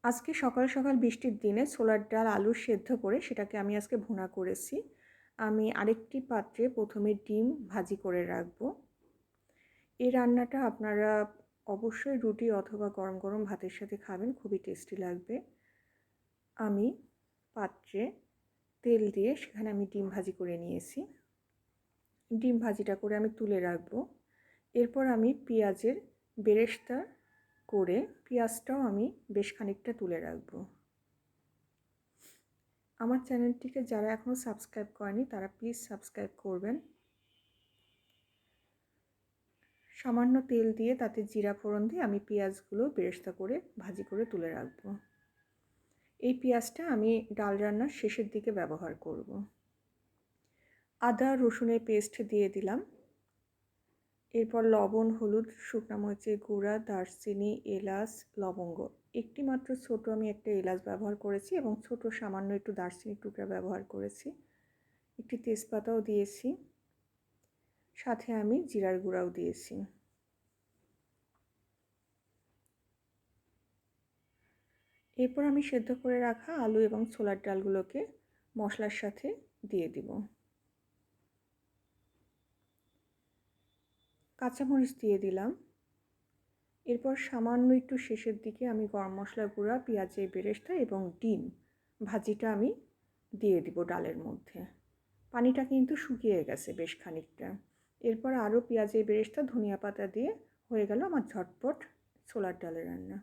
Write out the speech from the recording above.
আজকে সকাল সকাল বৃষ্টির দিনে ছোলার ডাল আলু সেদ্ধ করে সেটাকে আমি আজকে ভুনা করেছি। আমি আরেকটি পাত্রে প্রথমে ডিম ভাজি করে রাখবো। এই রান্নাটা আপনারা অবশ্যই রুটি অথবা গরম গরম ভাতের সাথে খাবেন, খুবই টেস্টি লাগবে। আমি পাত্রে তেল দিয়ে সেখানে আমি ডিম ভাজি করে নিয়েছি। ডিম ভাজিটা করে আমি তুলে রাখবো। এরপর আমি পেঁয়াজের বেরেস্তা করে পেঁয়াজটাও আমি বেশ খানিকটা তুলে রাখবো। আমার চ্যানেলটিকে যারা এখনও সাবস্ক্রাইব করেনি তারা প্লিজ সাবস্ক্রাইব করবেন। সামান্য তেল দিয়ে তাতে জিরা ফোড়ন দিয়ে আমি পেঁয়াজগুলো বেরেস্তা করে ভাজি করে তুলে রাখবো। এই পেঁয়াজটা আমি ডাল রান্নার শেষের দিকে ব্যবহার করব। আদা রসুনের পেস্ট দিয়ে দিলাম। এরপর লবণ, হলুদ, শুকনো মরিচের গুঁড়া, দারচিনি, এলাচ, লবঙ্গ, একটি মাত্র ছোট আমি একটা এলাচ ব্যবহার করেছি এবং ছোট সামান্য একটু দারচিনির টুকরা ব্যবহার করেছি। একটি তেজপাতাও দিয়েছি, সাথে আমি জিরার গুঁড়াও দিয়েছি। এরপর আমি সেদ্ধ করে রাখা আলু এবং ছোলার ডালগুলোকে মশলার সাথে দিয়ে দিব। কাঁচামরিচ দিয়ে দিলাম। এরপর সামান্য একটু শেষের দিকে আমি গরম মশলা গুঁড়া, পেঁয়াজের বেরেস্তা এবং ডিম ভাজিটা আমি দিয়ে দিব ডালের মধ্যে। পানিটা কিন্তু শুকিয়ে গেছে বেশ খানিকটা। এরপর আরও পেঁয়াজের বেরেস্তা, ধনিয়া পাতা দিয়ে হয়ে গেল আমার ঝটপট ছোলার ডালের রান্না।